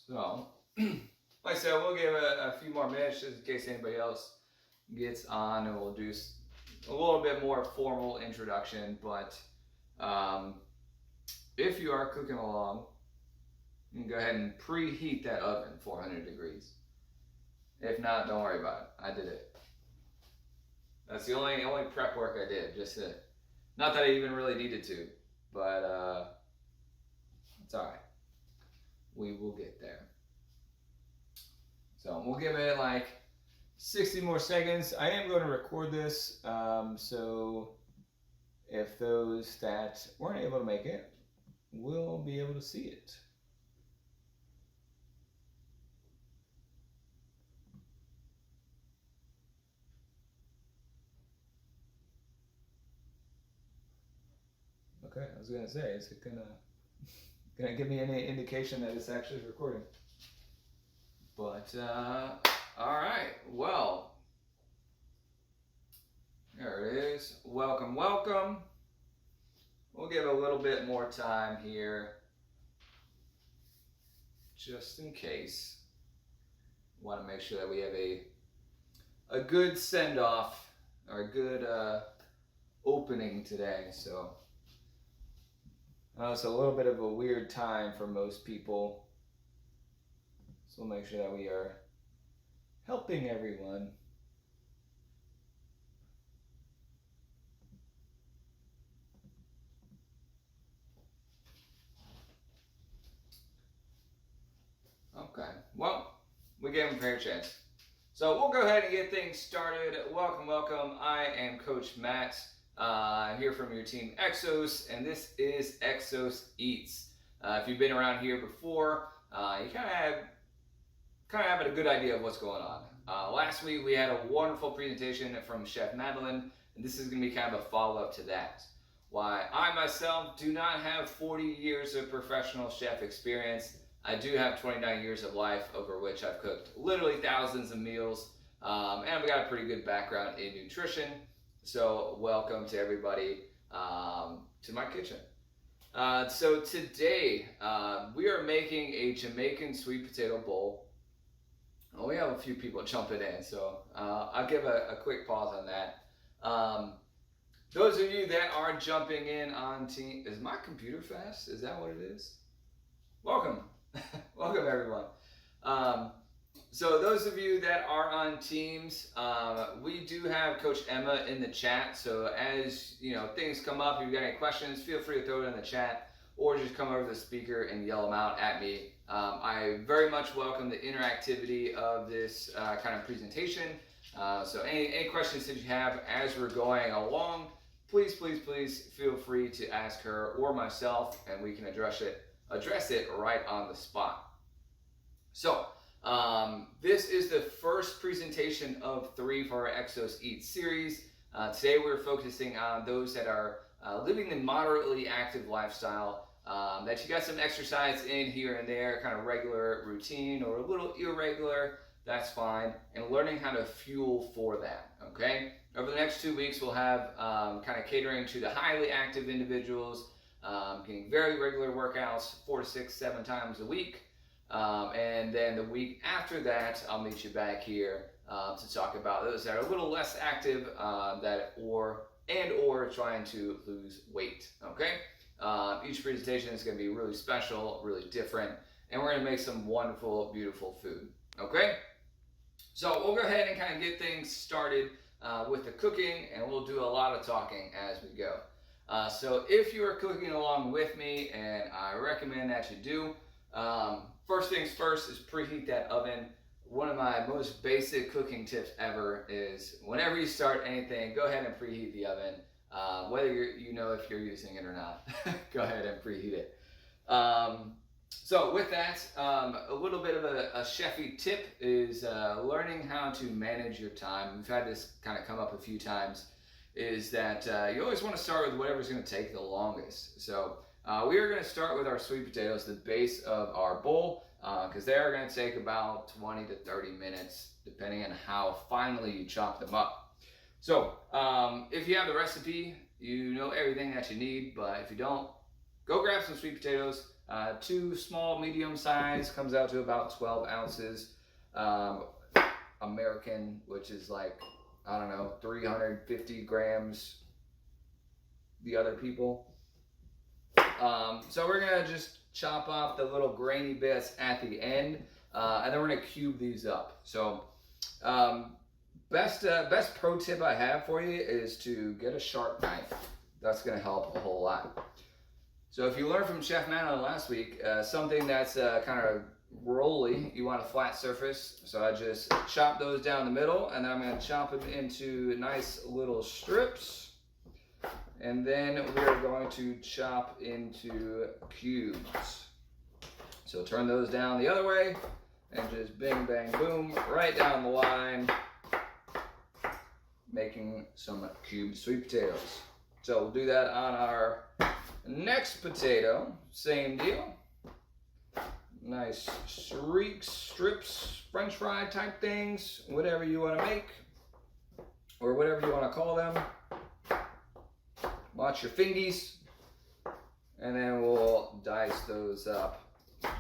So, like I said, we'll give a few more minutes just in case anybody else gets on, and we'll do a little bit more formal introduction. But if you are cooking along, you can go ahead and preheat that oven 400 degrees. If not, don't worry about it. I did it. That's the only prep work I did. Not that I even really needed to, but it's all right. We will get there. So we'll give it like 60 more seconds. I am going to record this, so if those that weren't able to make it will be able to see it. Okay, I was gonna say, is it gonna give me any indication that it's actually recording? But all right, well, there it is. Welcome, welcome. We'll give a little bit more time here, just in case. Want to make sure that we have a good send off or a good opening today. So. It's a little bit of a weird time for most people, so we'll make sure that we are helping everyone. Okay, well, we gave them a fair chance. So we'll go ahead and get things started. Welcome, welcome. I am Coach Matt. Here from your team EXOS, and this is EXOS EATS. If you've been around here before, you kind of have a good idea of what's going on. Last week we had a wonderful presentation from Chef Madeline, and this is going to be kind of a follow-up to that. Why I myself do not have 40 years of professional chef experience. I do have 29 years of life, over which I've cooked literally thousands of meals, and I've got a pretty good background in nutrition. So welcome to everybody to my kitchen. So today we are making a Jamaican Sweet Potato Bowl. Well, we have a few people jumping in, so I'll give a quick pause on that. Those of you that are jumping in on team, is my computer fast? Is that what it is? Welcome. Welcome everyone. So those of you that are on Teams, we do have Coach Emma in the chat. So as you know, things come up, if you've got any questions, feel free to throw it in the chat, or just come over to the speaker and yell them out at me. I very much welcome the interactivity of this kind of presentation. So any questions that you have as we're going along, please feel free to ask her or myself, and we can address it right on the spot. So. This is the first presentation of 3 for our EXOS EATS series. Today we're focusing on those that are living the moderately active lifestyle, that you got some exercise in here and there, kind of regular routine or a little irregular, that's fine, and learning how to fuel for that, okay? Over the next 2 weeks we'll have kind of catering to the highly active individuals, getting very regular workouts 4 to 6, 7 times a week. And then the week after that, I'll meet you back here to talk about those that are a little less active, or trying to lose weight. Okay, each presentation is going to be really special, really different, and we're going to make some wonderful, beautiful food. Okay, so we'll go ahead and kind of get things started with the cooking, and we'll do a lot of talking as we go. So if you are cooking along with me, and I recommend that you do. First things first is preheat that oven. One of my most basic cooking tips ever is whenever you start anything, go ahead and preheat the oven. Whether you know if you're using it or not, go ahead and preheat it. So with that, a little bit of a chefy tip is learning how to manage your time. We've had this kind of come up a few times, is that you always want to start with whatever's going to take the longest. So we are going to start with our sweet potatoes, the base of our bowl, because they are going to take about 20 to 30 minutes, depending on how finely you chop them up. So if you have the recipe, you know everything that you need, but if you don't, go grab some sweet potatoes. 2 small, medium size comes out to about 12 ounces. American, which is like, I don't know, 350 grams, the other people. So we're gonna just chop off the little grainy bits at the end, and then we're gonna cube these up. So best pro tip I have for you is to get a sharp knife. That's gonna help a whole lot. So if you learned from Chef Manuel last week, something that's kind of rolly, you want a flat surface. So I just chop those down the middle, and then I'm gonna chop them into nice little strips. And then we're going to chop into cubes. So turn those down the other way and just bing, bang, boom, right down the line, making some cubed sweet potatoes. So we'll do that on our next potato. Same deal. Nice streaks, strips, French fry type things, whatever you want to make, or whatever you want to call them. Watch your fingies, and then we'll dice those up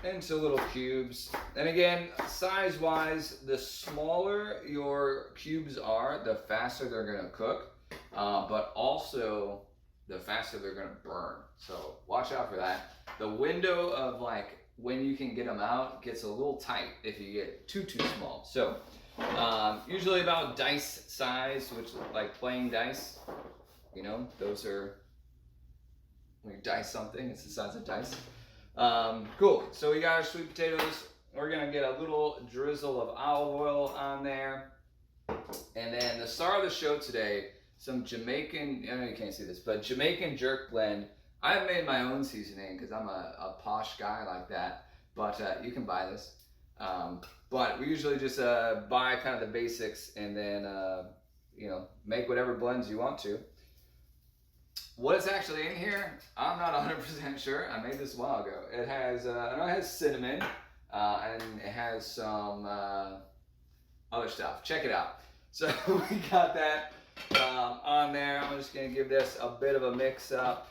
into little cubes. And again, size-wise, the smaller your cubes are, the faster they're gonna cook, but also the faster they're gonna burn. So watch out for that. The window of like when you can get them out gets a little tight if you get too small. So usually about dice size, which like playing dice. You know, those are, when you dice something, it's the size of dice. Cool, so we got our sweet potatoes. We're gonna get a little drizzle of olive oil on there. And then the star of the show today, some Jamaican, I know you can't see this, but Jamaican jerk blend. I've made my own seasoning because I'm a posh guy like that, but you can buy this. But we usually just buy kind of the basics and then, you know, make whatever blends you want to. What's actually in here, I'm not 100% sure. I made this a while ago. It has, I know it has cinnamon, and it has some other stuff. Check it out. So we got that on there. I'm just gonna give this a bit of a mix up.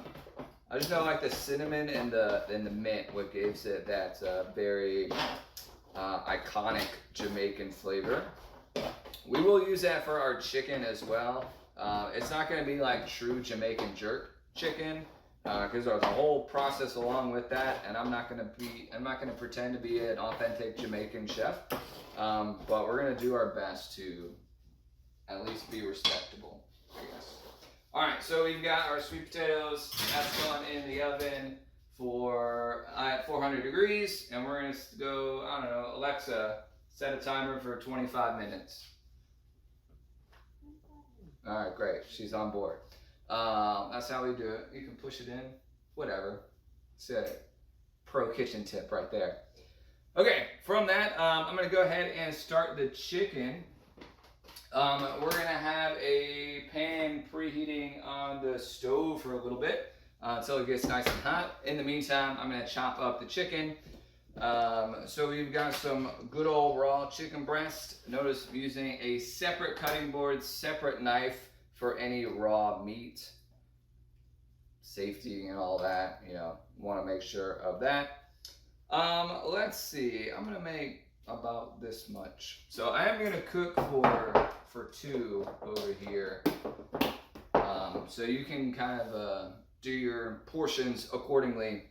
I just know like the cinnamon and the mint, what gives it that very iconic Jamaican flavor. We will use that for our chicken as well. It's not going to be like true Jamaican jerk chicken because there's a whole process along with that, and I'm not going to pretend to be an authentic Jamaican chef, but we're going to do our best to at least be respectable, I guess. All right, so we've got our sweet potatoes. That's going in the oven for at 400 degrees, and we're going to go, I don't know, Alexa, set a timer for 25 minutes. All right, great. She's on board. That's how we do it. You can push it in, whatever. It's a pro kitchen tip right there. Okay, from that, I'm going to go ahead and start the chicken. We're going to have a pan preheating on the stove for a little bit until it gets nice and hot. In the meantime, I'm going to chop up the chicken. So we've got some good old raw chicken breast. Notice I'm using a separate cutting board, separate knife for any raw meat. Safety and all that, you know, want to make sure of that. Let's see, I'm gonna make about this much. So I am gonna cook for 2 over here. So you can kind of do your portions accordingly.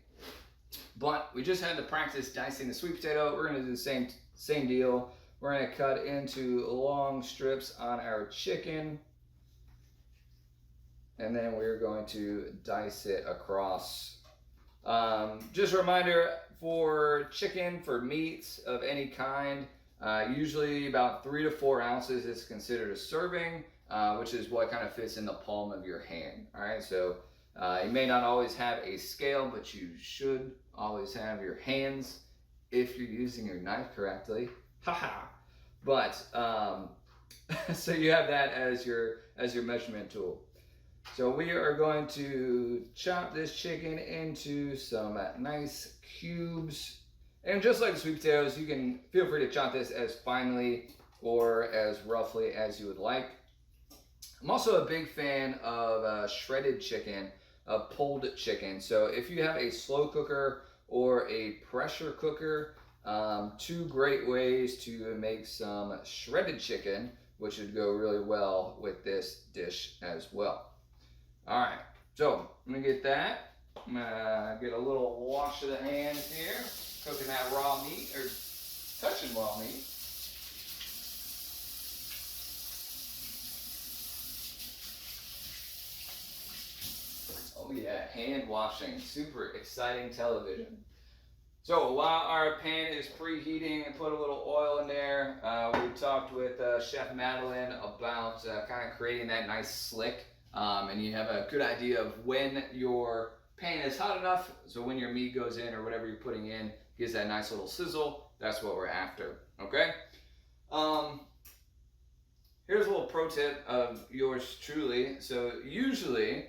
But we just had to practice dicing the sweet potato. We're gonna do the same deal. We're gonna cut into long strips on our chicken. And then we're going to dice it across. Just a reminder, for chicken, for meats of any kind, usually about 3 to 4 ounces is considered a serving, which is what kind of fits in the palm of your hand. All right, so you may not always have a scale, but you should always have your hands if you're using your knife correctly. Haha. But so you have that as your measurement tool. So we are going to chop this chicken into some nice cubes. And just like the sweet potatoes, you can feel free to chop this as finely or as roughly as you would like. I'm also a big fan of shredded chicken, pulled chicken. So if you have a slow cooker or a pressure cooker. Two great ways to make some shredded chicken, which would go really well with this dish as well. All right, so I'm gonna get that. I'm gonna get a little wash of the hands here, cooking that raw meat, or touching raw meat. Oh yeah, hand washing, super exciting television. So while our pan is preheating, and put a little oil in there. We talked with Chef Madeline about kind of creating that nice slick, and you have a good idea of when your pan is hot enough, so when your meat goes in or whatever you're putting in, gives that nice little sizzle. That's what we're after, okay? Here's a little pro tip of yours truly. So usually,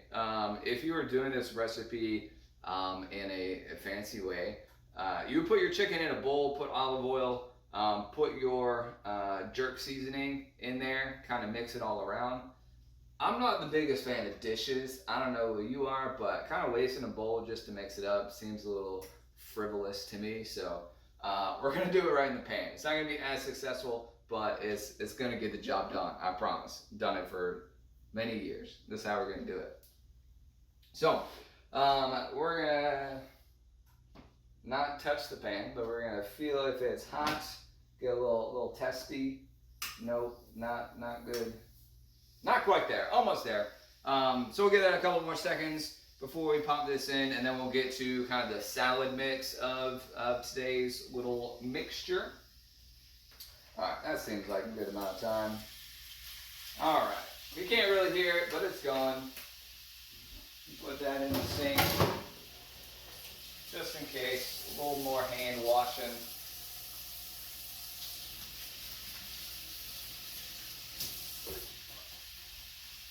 if you were doing this recipe in a fancy way, you would put your chicken in a bowl, put olive oil, put your jerk seasoning in there, kind of mix it all around. I'm not the biggest fan of dishes. I don't know who you are, but kind of wasting a bowl just to mix it up seems a little frivolous to me. So we're gonna do it right in the pan. It's not gonna be as successful, but it's gonna get the job done. I promise. Done it for many years. This is how we're gonna do it. So we're gonna not touch the pan, but we're gonna feel if it's hot. Get a little testy. Nope, not good. Not quite there, almost there. So we'll give that a couple more seconds before we pop this in, and then we'll get to kind of the salad mix of today's little mixture. All right, that seems like a good amount of time. All right, you can't really hear it, but it's going. Put that in the sink, just in case, a little more hand washing.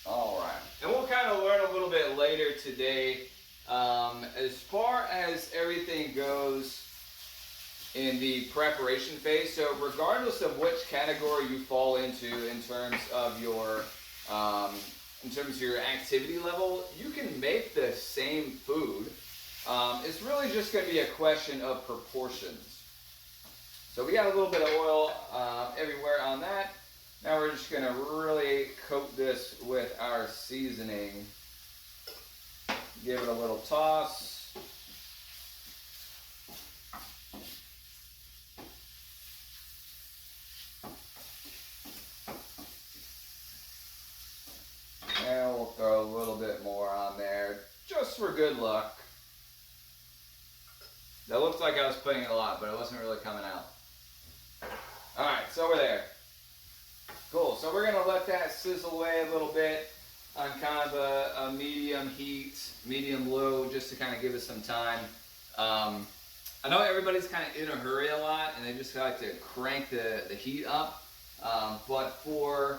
All right, and we'll kind of learn a little bit later today as far as everything goes in the preparation phase. So regardless of which category you fall into in terms of your activity level, you can make the same food. It's really just going to be a question of proportions. So we got a little bit of oil everywhere on that. Now we're just going to really coat this with our seasoning. Give it a little toss. And we'll throw a little bit more on there, just for good luck. That looks like I was putting a lot, but it wasn't really coming out. All right, so we're there. Cool, so we're gonna let that sizzle away a little bit on kind of a medium heat, medium low, just to kind of give us some time. I know everybody's kind of in a hurry a lot, and they just like to crank the heat up. But for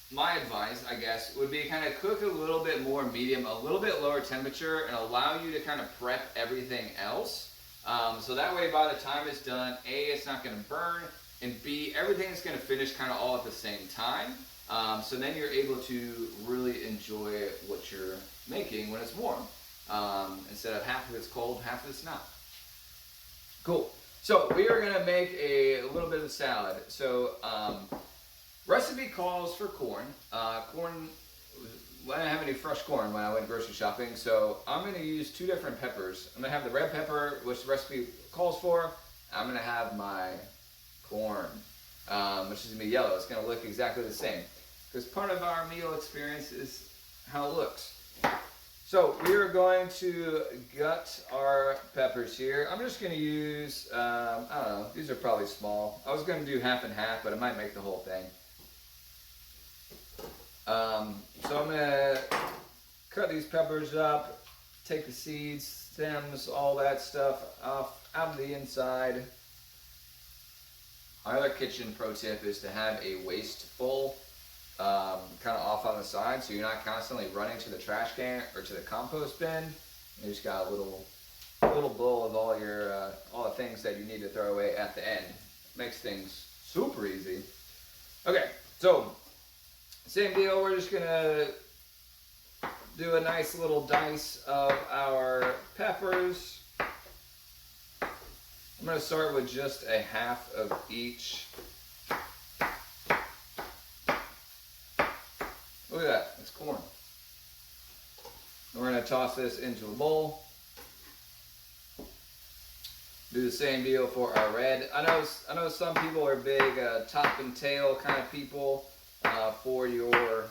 my advice, I guess, would be kind of cook a little bit more medium, a little bit lower temperature, and allow you to kind of prep everything else. So that way, by the time it's done, A, it's not going to burn, and B, everything is going to finish kind of all at the same time. So then you're able to really enjoy what you're making when it's warm. Instead of half of it's cold, half of it's not. Cool. So we are going to make a little bit of salad. So recipe calls for corn. Corn, I didn't have any fresh corn when I went grocery shopping, so I'm going to use two different peppers. I'm going to have the red pepper, which the recipe calls for. I'm going to have my corn, which is going to be yellow. It's going to look exactly the same, because part of our meal experience is how it looks. So we are going to gut our peppers here. I'm just going to use, I don't know, these are probably small. I was going to do half and half, but I might make the whole thing. So I'm going to cut these peppers up, take the seeds, stems, all that stuff off out of the inside. My other kitchen pro tip is to have a waste bowl kind of off on the side, so you're not constantly running to the trash can or to the compost bin. You just got a little bowl of all your all the things that you need to throw away at the end. Makes things super easy. Okay, so same deal. We're just gonna do a nice little dice of our peppers. I'm going to start with just a half of each. Look at that, it's corn. And we're going to toss this into a bowl. Do the same deal for our red. I know some people are big top and tail kind of people for your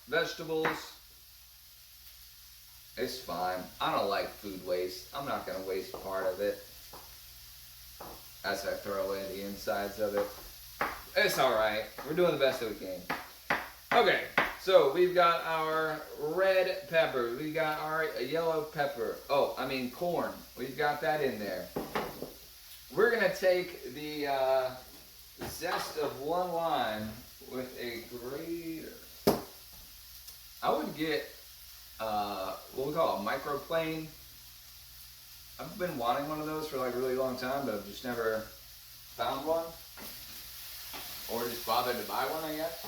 vegetables. It's fine. I don't like food waste. I'm not going to waste part of it as I throw away the insides of it. It's all right. We're doing the best that we can. Okay, so we've got our red pepper. We've got our yellow pepper. Oh, I mean corn. We've got that in there. We're going to take the zest of one lime with a grater. I would get what we call a microplane. I've been wanting one of those for like a really long time, but I've just never found one. Or just bothered to buy one, I guess.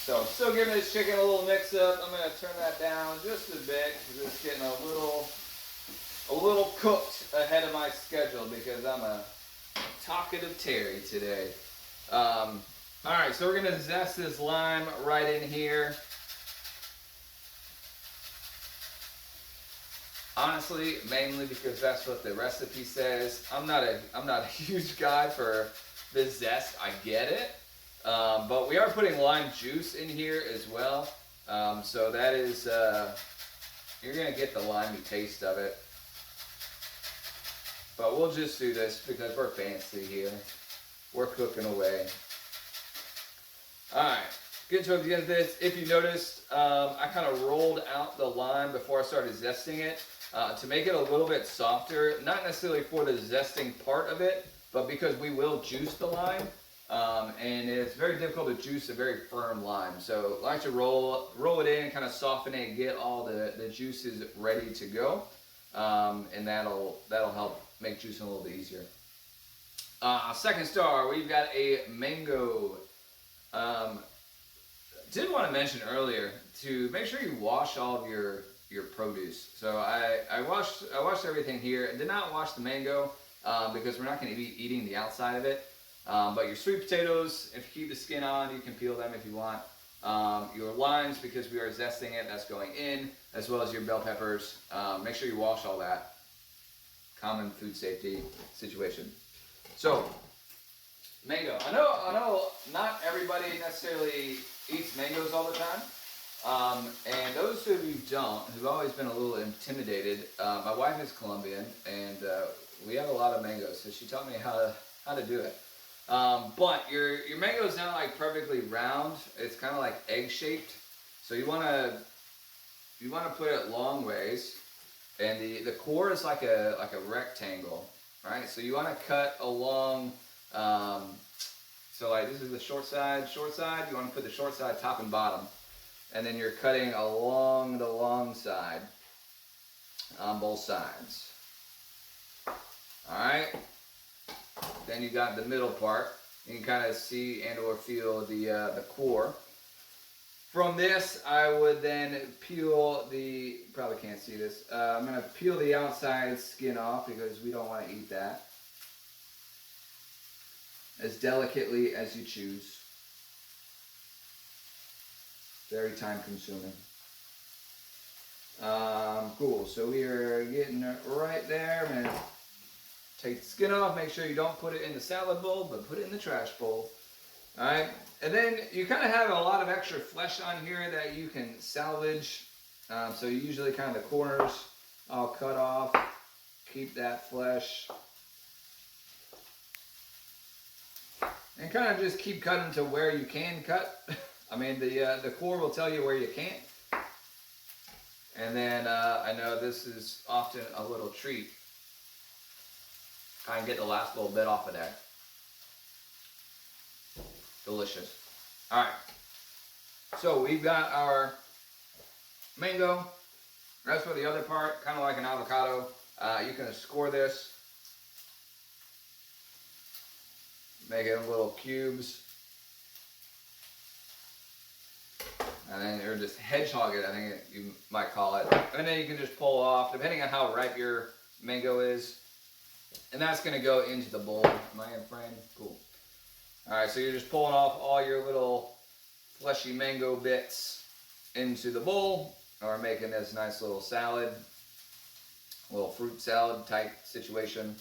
So I'm still giving this chicken a little mix up. I'm going to turn that down just a bit because it's getting a little cooked ahead of my schedule because I'm a talkative Terry today. All right, so we're going to zest this lime right in here. Honestly, mainly because that's what the recipe says. I'm not a huge guy for the zest. I get it. But we are putting lime juice in here as well. So that is, you're going to get the limey taste of it. But we'll just do this because we're fancy here. We're cooking away. Alright, getting towards the end of this. If you noticed, I kind of rolled out the lime before I started zesting it to make it a little bit softer. Not necessarily for the zesting part of it, but because we will juice the lime. And it's very difficult to juice a very firm lime. So I like to roll it in, kind of soften it, and get all the juices ready to go. And that'll help make juicing a little bit easier. Second star, we've got a mango. Did want to mention earlier to make sure you wash all of your produce. So I washed everything here. I did not wash the mango because we're not going to be eating the outside of it. But your sweet potatoes, if you keep the skin on, you can peel them if you want. Your limes, because we are zesting it, that's going in, as well as your bell peppers. Make sure you wash all that. Common food safety situation. So, mango. I know not everybody necessarily eats mangoes all the time. And those who don't, who've always been a little intimidated, my wife is Colombian, and we have a lot of mangoes, so she taught me how to do it. But your mango is not like perfectly round. It's kind of like egg shaped. So you want to put it long ways, and the core is like a rectangle, right? So you want to cut along. So like this is the short side. You want to put the short side top and bottom, and then you're cutting along the long side on both sides. All right. Then you got the middle part. You can kind of see and or feel the core. From this, I would then peel the, probably can't see this, I'm going to peel the outside skin off because we don't want to eat that. As delicately as you choose. Very time consuming. Cool, so we are getting it right there. I'm going to take the skin off, make sure you don't put it in the salad bowl, but put it in the trash bowl. Alright, and then you kind of have a lot of extra flesh on here that you can salvage. So usually kind of the corners I'll cut off, keep that flesh. And kind of just keep cutting to where you can cut. I mean, the core will tell you where you can't. And then I know this is often a little treat. Try and get the last little bit off of there. Delicious. All right. So we've got our mango. As for the other part, kind of like an avocado, you can score this. Make it in little cubes. and then, or just hedgehog it, I think you might call it. And then you can just pull off, depending on how ripe your mango is. And that's gonna go into the bowl. Am I in frame? Cool. All right, so you're just pulling off all your little fleshy mango bits into the bowl, or making this nice little salad, little fruit salad type situation.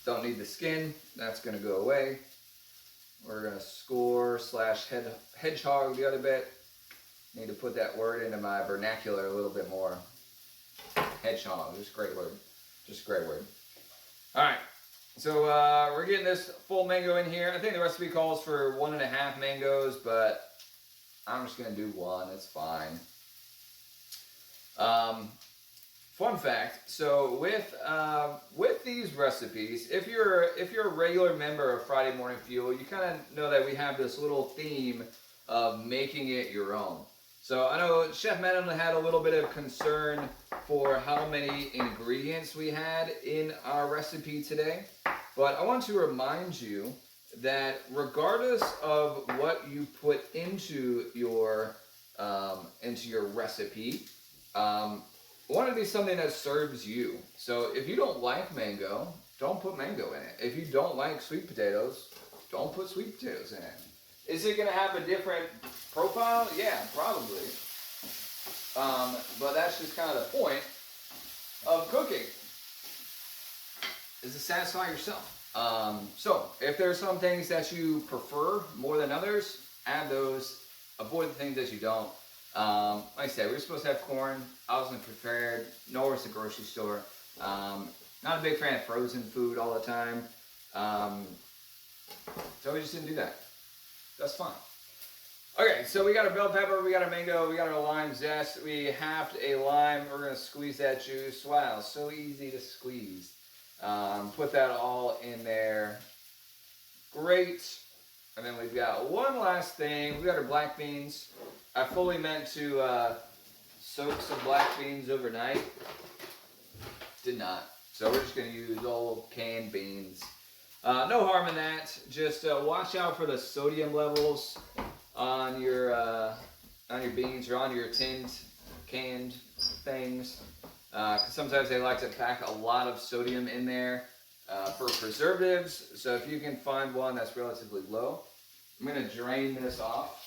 Don't need the skin, that's gonna go away. We're gonna score / hedgehog the other bit. Need to put that word into my vernacular a little bit more. Hedgehog, just a great word. Just a great word. All right, so we're getting this full mango in here. I think the recipe calls for 1.5 mangoes, but I'm just gonna do 1, it's fine. Fun fact, so with these recipes, if you're a regular member of Friday Morning Fuel, you kind of know that we have this little theme of making it your own. So I know Chef Madeline had a little bit of concern for how many ingredients we had in our recipe today, but I want to remind you that regardless of what you put into your recipe, I want it to be something that serves you. So if you don't like mango, don't put mango in it. If you don't like sweet potatoes, don't put sweet potatoes in it. Is it going to have a different profile? Yeah, probably. But that's just kind of the point of cooking, is to satisfy yourself. So if there's some things that you prefer more than others, add those. Avoid the things that you don't. Like I said, we were supposed to have corn. I wasn't prepared, nor was the grocery store. Not a big fan of frozen food all the time. So we just didn't do that. That's fine. Okay, so we got our bell pepper, we got our mango, we got our lime zest. We halved a lime. We're going to squeeze that juice. Wow, so easy to squeeze. Put that all in there. Great. And then we've got one last thing. We got our black beans. I fully meant to soak some black beans overnight. Did not. So we're just going to use old canned beans. No harm in that. Just watch out for the sodium levels on your beans or on your canned things. 'Cause sometimes they like to pack a lot of sodium in there for preservatives. So if you can find one that's relatively low, I'm going to drain this off.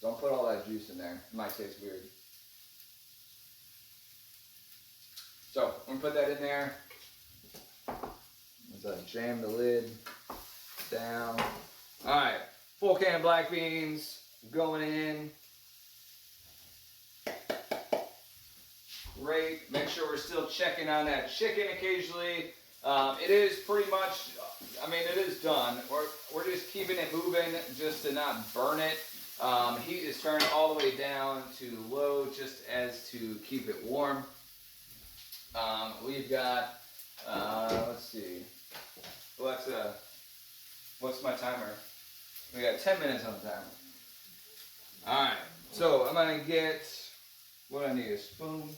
Don't put all that juice in there. It might taste weird. So I'm going to put that in there. As I jam the lid down. All right, full can of black beans going in. Great. Make sure we're still checking on that chicken occasionally. It is pretty much, I mean, it is done. We're just keeping it moving just to not burn it. Heat is turned all the way down to low just as to keep it warm. We've got, let's see, Alexa, what's my timer? We got 10 minutes on the timer. All right, so I'm gonna get, what do I need, a spoon?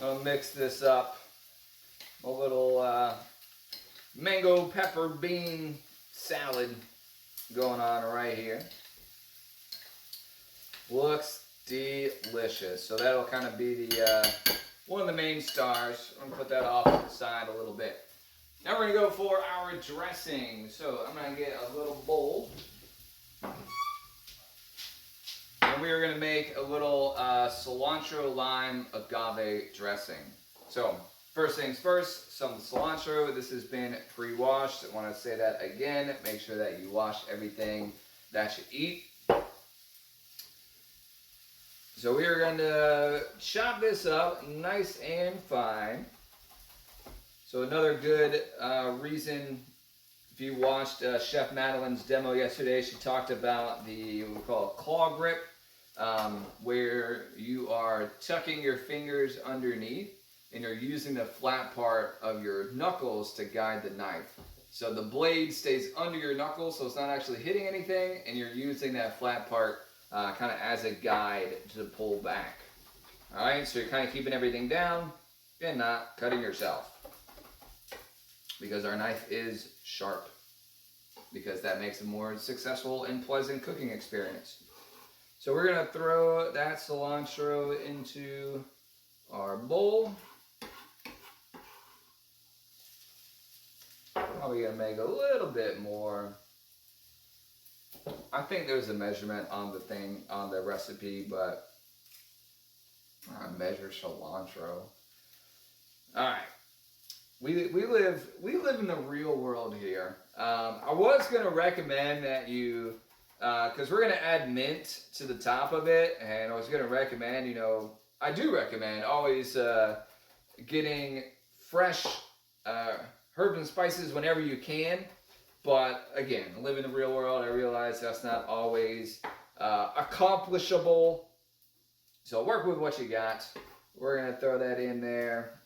I'll mix this up. A little mango pepper bean salad going on right here. Looks delicious. So that'll kind of be the one of the main stars. I'm gonna put that off to the side a little bit. Now we're gonna go for our dressing. So I'm gonna get a little bowl. And we are gonna make a little cilantro lime agave dressing. So first things first, some cilantro. This has been pre-washed. I want to say that again. Make sure that you wash everything that you eat. So we are going to chop this up nice and fine. So another good reason, if you watched Chef Madeline's demo yesterday, she talked about the, what we call a claw grip, where you are tucking your fingers underneath and you're using the flat part of your knuckles to guide the knife. So the blade stays under your knuckles, so it's not actually hitting anything, and you're using that flat part kind of as a guide to pull back. All right, so you're kind of keeping everything down and not cutting yourself, because our knife is sharp. because that makes a more successful and pleasant cooking experience. So we're gonna throw that cilantro into our bowl. Probably gonna make a little bit more. I think there's a measurement on the thing, on the recipe, but I measure cilantro. All right, we live in the real world here. I was gonna recommend that you, because we're gonna add mint to the top of it, and I was gonna recommend, I do recommend always getting fresh herbs and spices whenever you can. But again, I live in the real world. I realize that's not always accomplishable. So work with what you got. We're gonna throw that in there.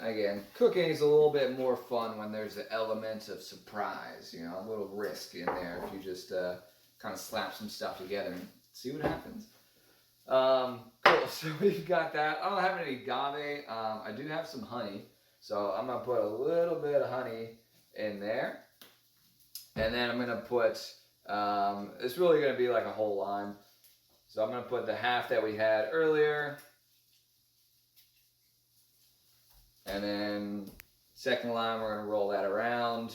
Again, cooking is a little bit more fun when there's an element of surprise, a little risk in there if you just kind of slap some stuff together and see what happens. Cool, so we've got that. I don't have any agave. I do have some honey, so I'm gonna put a little bit of honey in there. And then I'm going to put, it's really going to be like a whole lime. So I'm going to put the half that we had earlier. And then second lime, we're going to roll that around.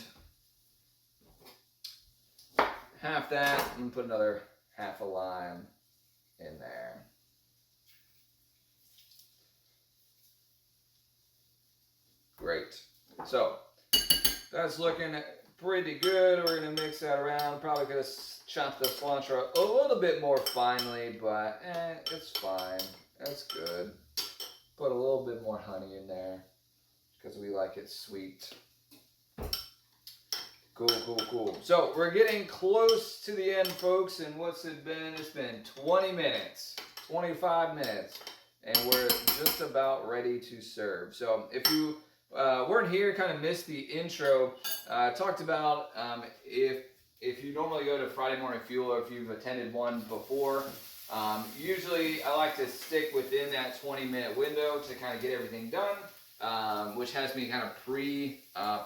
Half that, I'm going to put another half a lime in there. Great. So that's looking pretty good. We're going to mix that around. Probably going to chop the cilantro a little bit more finely, but it's fine. That's good. Put a little bit more honey in there because we like it sweet. Cool. So we're getting close to the end, folks, and what's it been? It's been 20 minutes, 25 minutes, and we're just about ready to serve. So if you weren't here, kind of missed the intro, I talked about if you normally go to Friday Morning Fuel or if you've attended one before, usually I like to stick within that 20-minute window to kind of get everything done, which has me kind of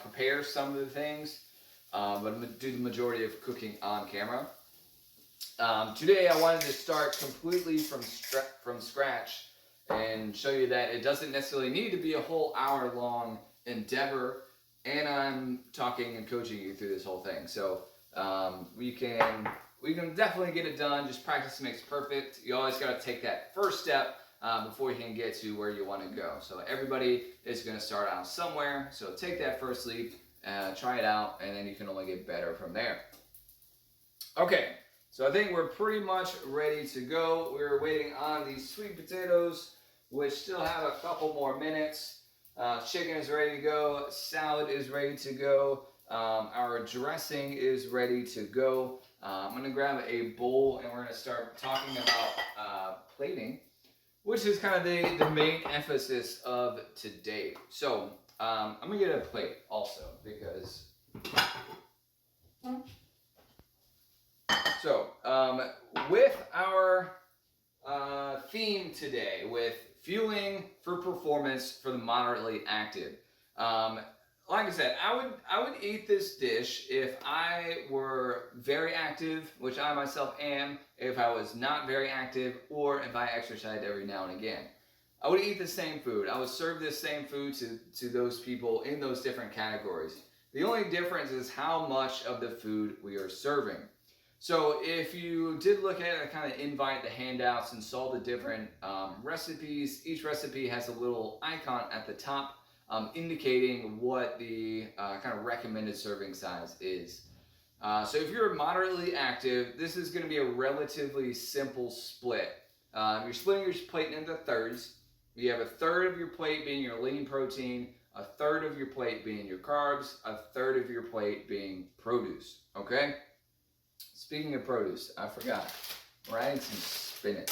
prepare some of the things, but do the majority of cooking on camera. Today I wanted to start completely from scratch and show you that it doesn't necessarily need to be a whole hour-long endeavor, and I'm talking and coaching you through this whole thing. So we can definitely get it done. Just practice makes perfect. You always got to take that first step before you can get to where you want to go. So everybody is going to start out somewhere. So take that first leap, try it out, and then you can only get better from there. Okay, so I think we're pretty much ready to go. We're waiting on these sweet potatoes, which still have a couple more minutes. Chicken is ready to go. Salad is ready to go. Our dressing is ready to go. I'm going to grab a bowl and we're going to start talking about plating, which is kind of the main emphasis of today. So I'm going to get a plate also because... So with our theme today, with fueling for performance for the moderately active, like I said, I would eat this dish if I were very active, which I myself am, if I was not very active, or if I exercised every now and again. I would eat the same food. I would serve this same food to those people in those different categories. The only difference is how much of the food we are serving. So if you did look at a kind of invite, the handouts, and saw the different recipes, each recipe has a little icon at the top indicating what the kind of recommended serving size is. So if you're moderately active, this is going to be a relatively simple split. You're splitting your plate into thirds. You have a third of your plate being your lean protein, a third of your plate being your carbs, a third of your plate being produce, okay? Speaking of produce, I forgot. We're adding some spinach,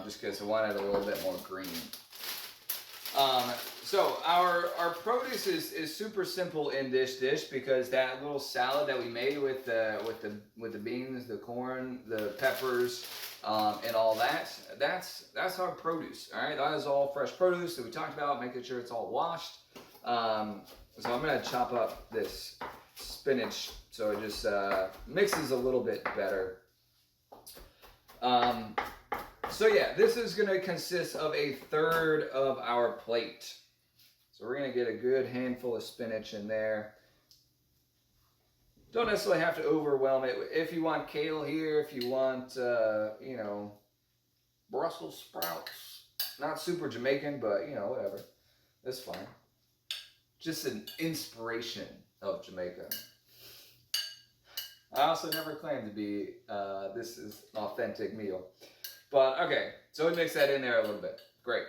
just because I wanted a little bit more green. So our produce is super simple in this dish because that little salad that we made with the beans, the corn, the peppers, and all that's our produce. All right, that is all fresh produce that we talked about, making sure it's all washed. So I'm gonna chop up this spinach, so it just mixes a little bit better. So yeah, this is going to consist of 1/3 of our plate. So we're going to get a good handful of spinach in there. Don't necessarily have to overwhelm it. If you want kale here, if you want, you know, Brussels sprouts. Not super Jamaican, but, you know, whatever. That's fine. Just an inspiration of Jamaica. I also never claimed to be, this is an authentic meal. But, okay, so we mix that in there a little bit. Great.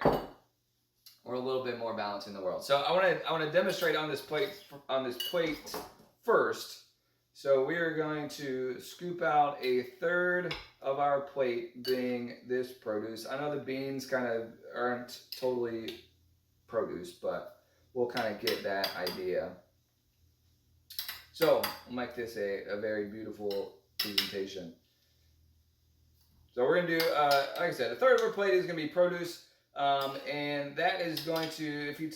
We're a little bit more balanced in the world. So I want to demonstrate on this plate first. So we are going to scoop out 1/3 of our plate being this produce. I know the beans kind of aren't totally produce, but we'll kind of get that idea. So we'll make this a very beautiful presentation. So we're going to do, like I said, 1/3 of our plate is going to be produce, and that is going to, if you,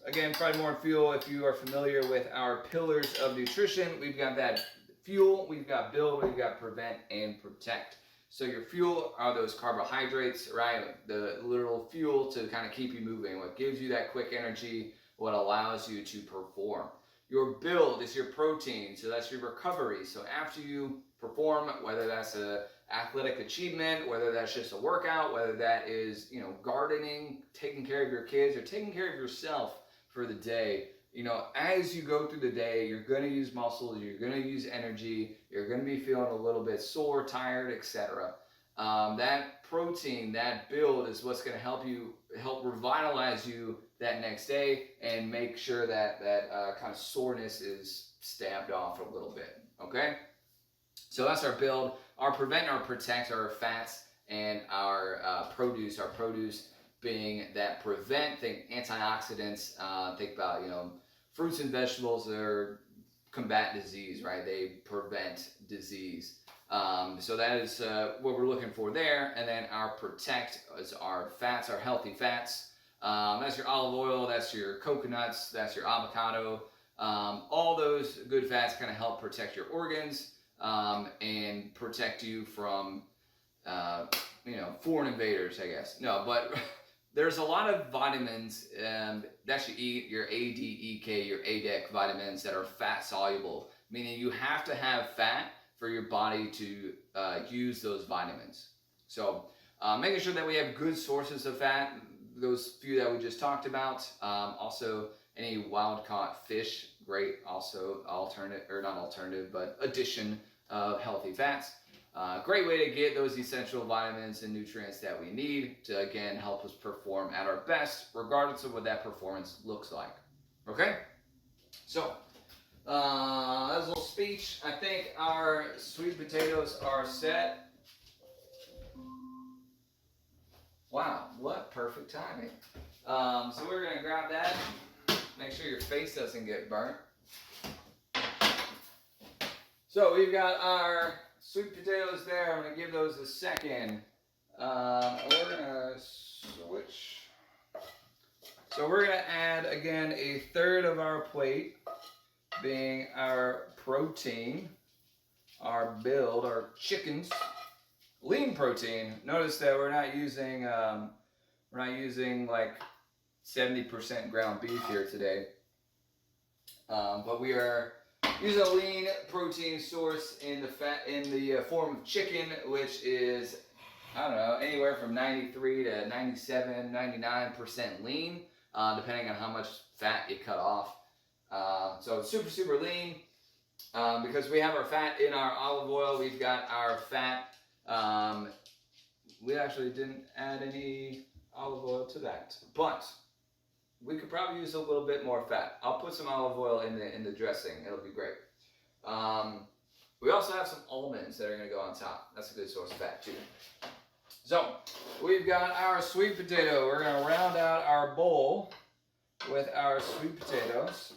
again, probably more fuel, if you are familiar with our pillars of nutrition, we've got that fuel, we've got build, we've got prevent, and protect. So your fuel are those carbohydrates, right? The literal fuel to kind of keep you moving, what gives you that quick energy, what allows you to perform. Your build is your protein, so that's your recovery. So after you perform, whether that's a athletic achievement, whether that's just a workout, whether that is, you know, gardening, taking care of your kids, or taking care of yourself for the day, you know, as you go through the day, you're going to use muscle, you're going to use energy, you're going to be feeling a little bit sore, tired, etc. That protein, that build is what's going to help revitalize you that next day and make sure that kind of soreness is stabbed off a little bit, okay? So that's our build. Our prevent and our protect are our fats, and our produce being that prevent, think antioxidants, think about, you know, fruits and vegetables that combat disease, right? They prevent disease. So that is what we're looking for there. And then our protect is our fats, our healthy fats. That's your olive oil, that's your coconuts, that's your avocado. All those good fats kind of help protect your organs and protect you from, you know, foreign invaders, I guess. No, but there's a lot of vitamins that you eat, your A, D, E, K, your ADEC vitamins that are fat soluble, meaning you have to have fat for your body to use those vitamins. So making sure that we have good sources of fat, those few that we just talked about. Also, any wild caught fish, great. Also, addition of healthy fats. Great way to get those essential vitamins and nutrients that we need to, again, help us perform at our best, regardless of what that performance looks like. Okay? So, that was a little speech. I think our sweet potatoes are set. Wow, what perfect timing. So we're going to grab that. Make sure your face doesn't get burnt. So we've got our sweet potatoes there. I'm going to give those a second. We're going to switch. So we're going to add, again, 1/3 of our plate being our protein, our build, our chickens. Lean protein. Notice that we're not using like 70% ground beef here today, but we are using a lean protein source in the form of chicken, which is, I don't know, anywhere from 93 to 97, 99% lean, depending on how much fat you cut off. So super lean. Because we have our fat in our olive oil, we've got our fat. We actually didn't add any olive oil to that, but we could probably use a little bit more fat. I'll put some olive oil in the dressing. It'll be great. We also have some almonds that are going to go on top. That's a good source of fat too. So we've got our sweet potato. We're going to round out our bowl with our sweet potatoes.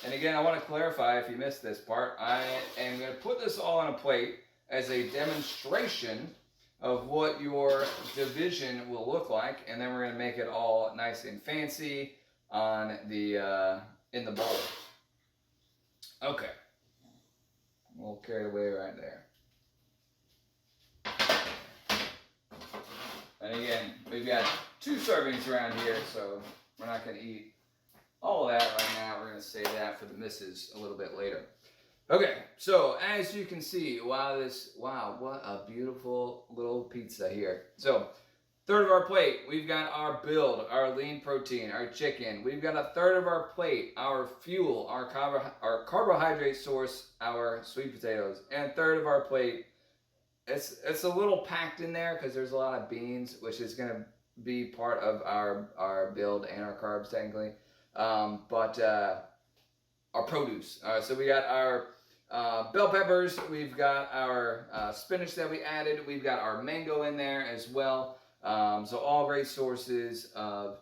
And again, I want to clarify if you missed this part. I am going to put this all on a plate as a demonstration of what your division will look like, and then we're going to make it all nice and fancy on the in the bowl. Okay, We'll carry away right there. And again, we've got 2 servings around here, so we're not going to eat all of that right now. We're going to save that for the missus a little bit later. Okay, so as you can see, wow, what a beautiful little pizza here. So, third of our plate, we've got our build, our lean protein, our chicken. We've got a third of our plate, our fuel, our carbohydrate source, our sweet potatoes. And a third of our plate, it's a little packed in there because there's a lot of beans, which is going to be part of our build and our carbs technically. But our produce. So we got our bell peppers, we've got our spinach that we added, we've got our mango in there as well. So all great sources of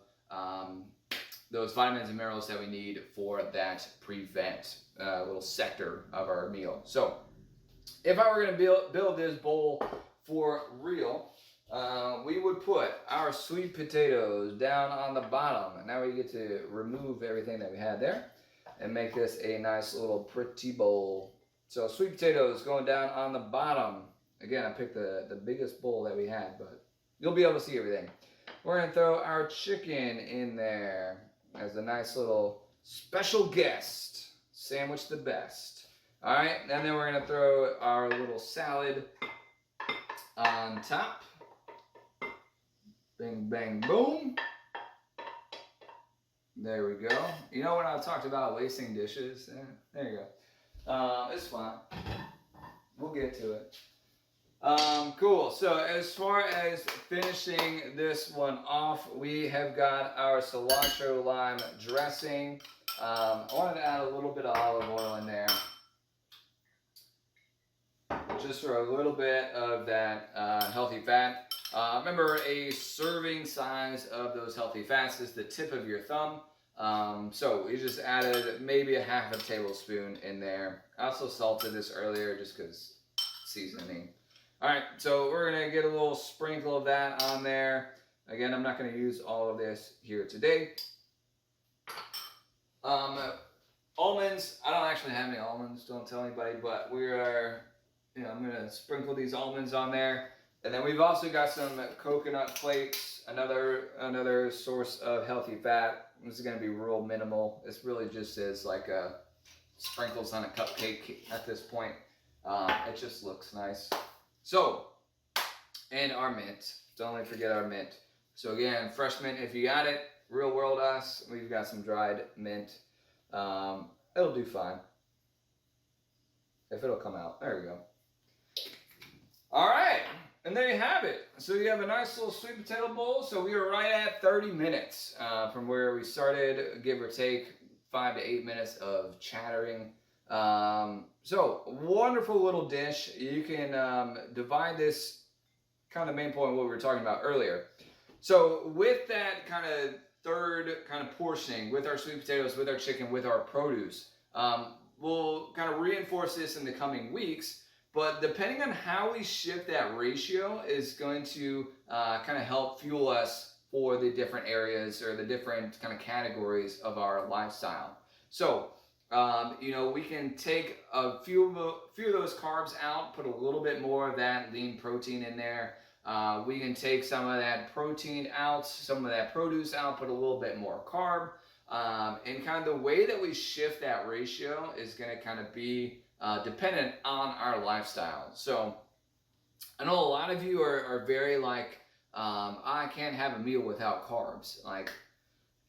those vitamins and minerals that we need for that prevent little sector of our meal. So if I were going to build this bowl for real, we would put our sweet potatoes down on the bottom. And now we get to remove everything that we had there and make this a nice little pretty bowl. So sweet potatoes going down on the bottom. Again, I picked the biggest bowl that we had, but you'll be able to see everything. We're going to throw our chicken in there as a nice little special guest. Sandwich the best. All right, and then we're going to throw our little salad on top. Bing, bang, boom. There we go. You know when I talked about wasting dishes? There you go. It's fine. We'll get to it. Cool. So as far as finishing this one off, we have got our cilantro lime dressing. I wanted to add a little bit of olive oil in there, just for a little bit of that healthy fat. Remember, a serving size of those healthy fats is the tip of your thumb. So we just added maybe a half a tablespoon in there. I also salted this earlier just because seasoning. All right, so we're gonna get a little sprinkle of that on there. Again, I'm not gonna use all of this here today. Almonds, I don't actually have any almonds, don't tell anybody, but we are, I'm gonna sprinkle these almonds on there. And then we've also got some coconut flakes, another source of healthy fat. This is gonna be real minimal. This really just is like sprinkles on a cupcake at this point. It just looks nice. So, and our mint. Don't forget our mint. So again, fresh mint if you got it. Real world us, we've got some dried mint. It'll do fine. If it'll come out. There we go. All right. And there you have it. So you have a nice little sweet potato bowl. So we are right at 30 minutes from where we started, give or take 5 to 8 minutes of chattering. So wonderful little dish. You can divide this kind of main point of what we were talking about earlier. So with that kind of third kind of portioning, with our sweet potatoes, with our chicken, with our produce, we'll kind of reinforce this in the coming weeks. But depending on how we shift that ratio is going to kind of help fuel us for the different areas or the different kind of categories of our lifestyle. So, we can take a few of those carbs out, put a little bit more of that lean protein in there. We can take some of that protein out, some of that produce out, put a little bit more carb. And kind of the way that we shift that ratio is going to kind of be dependent on our lifestyle. So I know a lot of you are very like, I can't have a meal without carbs. Like,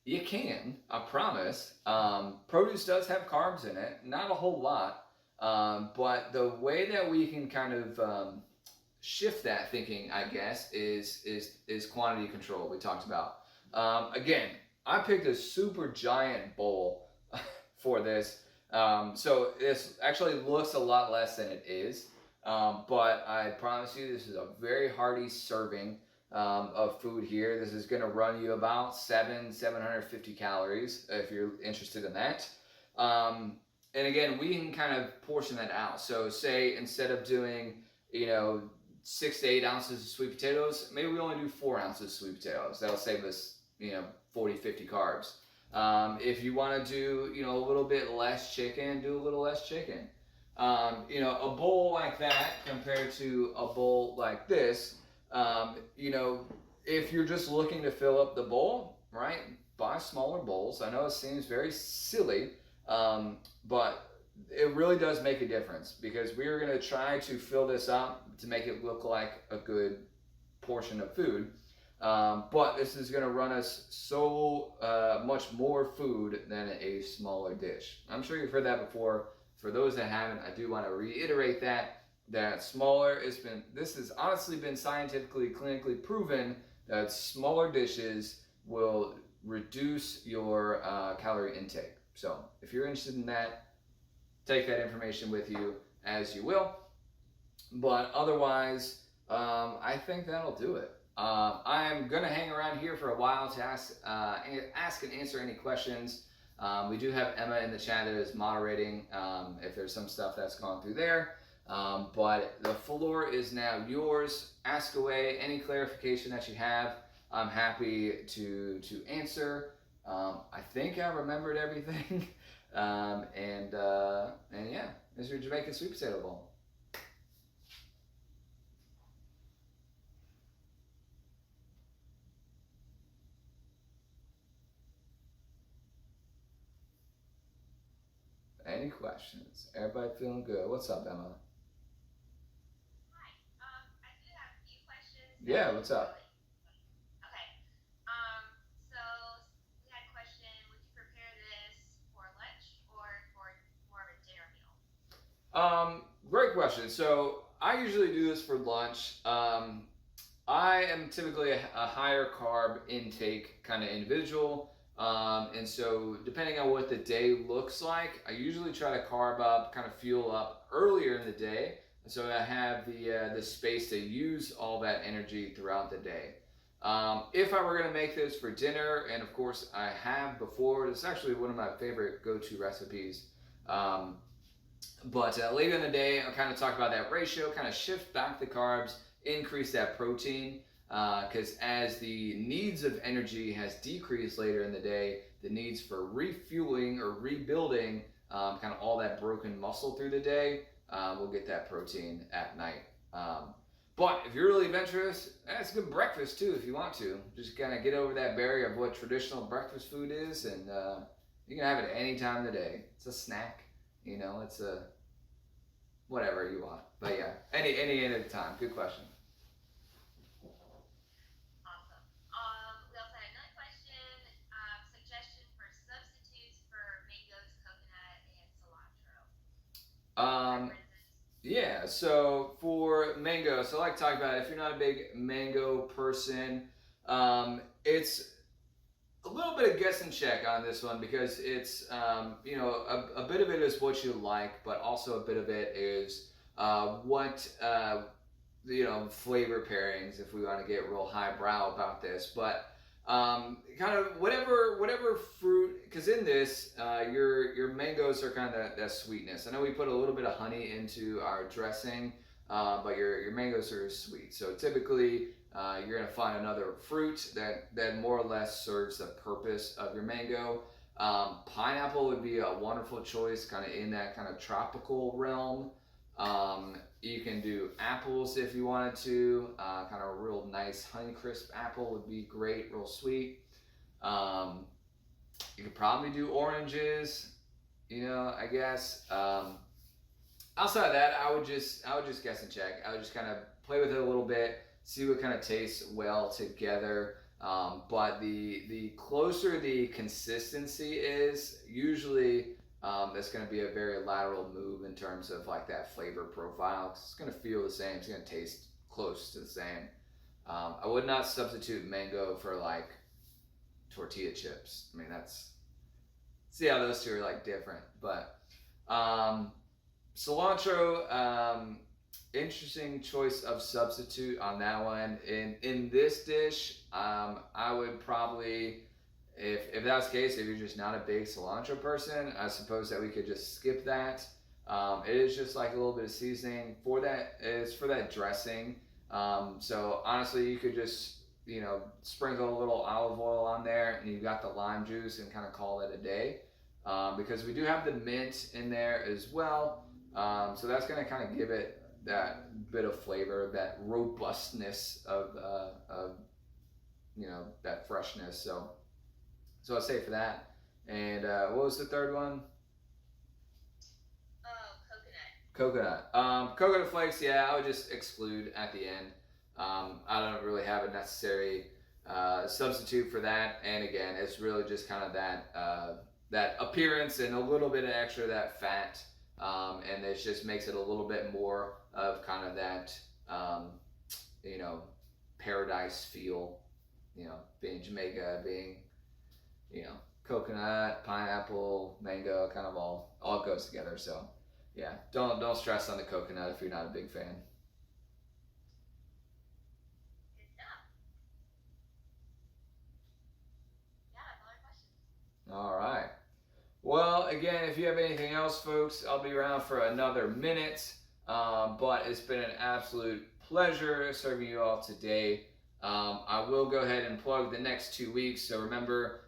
you can, I promise. Produce does have carbs in it, not a whole lot. But the way that we can kind of shift that thinking, I guess, is quantity control we talked about. Again, I picked a super giant bowl for this. So this actually looks a lot less than it is, but I promise you this is a very hearty serving of food here. This is going to run you about 750 calories if you're interested in that. And again, we can kind of portion that out. So say instead of doing, 6 to 8 ounces of sweet potatoes, maybe we only do 4 ounces of sweet potatoes. That'll save us, 40, 50 carbs. If you want to do, a little bit less chicken, do a little less chicken. You know, a bowl like that compared to a bowl like this, you know, if you're just looking to fill up the bowl, right, buy smaller bowls. I know it seems very silly, but it really does make a difference because we are going to try to fill this up to make it look like a good portion of food. But this is going to run us so much more food than a smaller dish. I'm sure you've heard that before. For those that haven't, I do want to reiterate that smaller this has honestly been scientifically, clinically proven that smaller dishes will reduce your calorie intake. So if you're interested in that, take that information with you as you will. But otherwise, I think that'll do it. I'm going to hang around here for a while to ask and answer any questions. We do have Emma in the chat that is moderating if there's some stuff that's gone through there. But the floor is now yours. Ask away any clarification that you have. I'm happy to answer. I think I remembered everything. And yeah, it's your Jamaican Sweet Potato Bowl. Any questions? Everybody feeling good? What's up, Emma? Hi. I do have a few questions. Yeah, what's up? Okay. So we had a question, would you prepare this for lunch or for more of a dinner meal? Great question. So I usually do this for lunch. I am typically a higher carb intake kind of individual. And so depending on what the day looks like, I usually try to carb up, kind of fuel up earlier in the day. So I have the space to use all that energy throughout the day. If I were going to make this for dinner, and of course I have before, it's actually one of my favorite go-to recipes. But later in the day, I'll kind of talk about that ratio, kind of shift back the carbs, increase that protein. Because as the needs of energy has decreased later in the day, the needs for refueling or rebuilding kind of all that broken muscle through the day, we'll get that protein at night. But if you're really adventurous, that's a good breakfast too if you want to. Just kind of get over that barrier of what traditional breakfast food is, and you can have it any time of the day. It's a snack, you know, it's a whatever you want. But yeah, any time. Good question. Awesome. We also had another question, suggestion for substitutes for mangoes, coconut, and cilantro. Um, Yeah, so for mango, so like talk about it, if you're not a big mango person, it's a little bit of guess and check on this one because it's, you know, a bit of it is what you like, but also a bit of it is what, you know, flavor pairings if we want to get real highbrow about this. But kind of whatever fruit, because in this your mangoes are kind of that sweetness. I know we put a little bit of honey into our dressing, but your mangoes are sweet. So typically you're gonna find another fruit that more or less serves the purpose of your mango. Pineapple would be a wonderful choice, kind of in that kind of tropical realm. You can do apples if you wanted to. Kind of a real nice Honeycrisp apple would be great, real sweet. You could probably do oranges, you know, I guess. Outside of that, I would just guess and check. I would just kind of play with it a little bit, see what kind of tastes well together. But the closer the consistency is, usually that's going to be a very lateral move in terms of like that flavor profile. It's going to feel the same. It's going to taste close to the same. I would not substitute mango for like tortilla chips. I mean, see how those two are like different. But cilantro, interesting choice of substitute on that one. In this dish, I would probably, if that's the case, if you're just not a big cilantro person, I suppose that we could just skip that. It is just like a little bit of seasoning for that. It's for that dressing. So honestly, you could just, you know, sprinkle a little olive oil on there, and you've got the lime juice, and kind of call it a day. Because we do have the mint in there as well. So that's going to kind of give it that bit of flavor, that robustness of that freshness. So I'd say for that. And what was the third one? Coconut. Coconut flakes, yeah, I would just exclude at the end. I don't really have a necessary substitute for that. And again, it's really just kind of that appearance and a little bit of extra that fat. And it just makes it a little bit more of kind of that, paradise feel, being Jamaica, being, coconut, pineapple, mango, kind of all goes together. So yeah, don't stress on the coconut if you're not a big fan. Good stuff. Yeah, that's all my questions. All right. Well, again, if you have anything else, folks, I'll be around for another minute. But it's been an absolute pleasure serving you all today. I will go ahead and plug the next 2 weeks. So remember,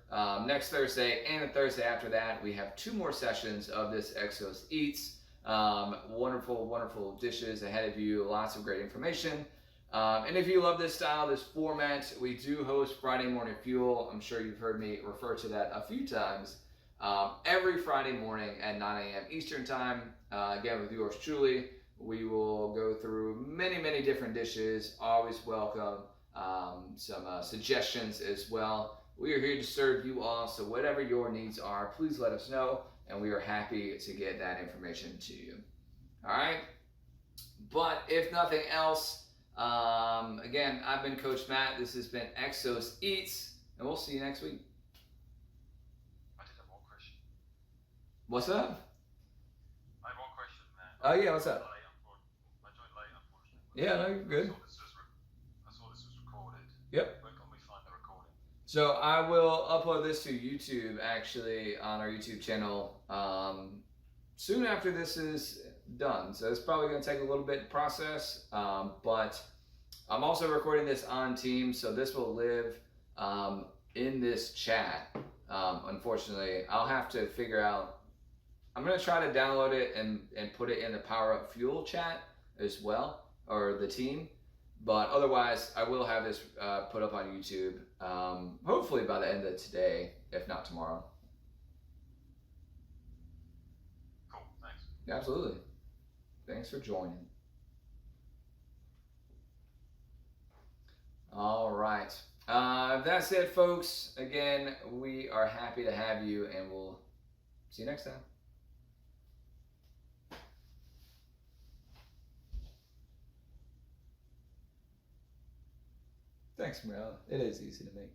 next Thursday and the Thursday after that, we have 2 more sessions of this EXOS Eats. Wonderful, wonderful dishes ahead of you. Lots of great information. And if you love this style, this format, we do host Friday Morning Fuel. I'm sure you've heard me refer to that a few times. Every Friday morning at 9 a.m. Eastern Time. Again, with yours truly, we will go through many, many different dishes. Always welcome some suggestions as well. We are here to serve you all, so whatever your needs are, please let us know, and we are happy to get that information to you. All right? But if nothing else, again, I've been Coach Matt. This has been EXOS Eats, and we'll see you next week. I did have one question. What's up? I have one question, man. Oh, yeah, what's up? I joined late, unfortunately. Yeah, no, you're good. I saw this was recorded. Yep. Where can we find the recording? So I will upload this to YouTube, actually, on our YouTube channel soon after this is done. So it's probably going to take a little bit to process, but I'm also recording this on Teams, so this will live in this chat. Unfortunately, I'll have to figure out. I'm going to try to download it and put it in the Power Up Fuel chat as well, or the team. But otherwise, I will have this put up on YouTube, hopefully by the end of today, if not tomorrow. Cool, thanks. Absolutely. Thanks for joining. All right. That's it, folks. Again, we are happy to have you, and we'll see you next time. Thanks, Mariella. It is easy to make.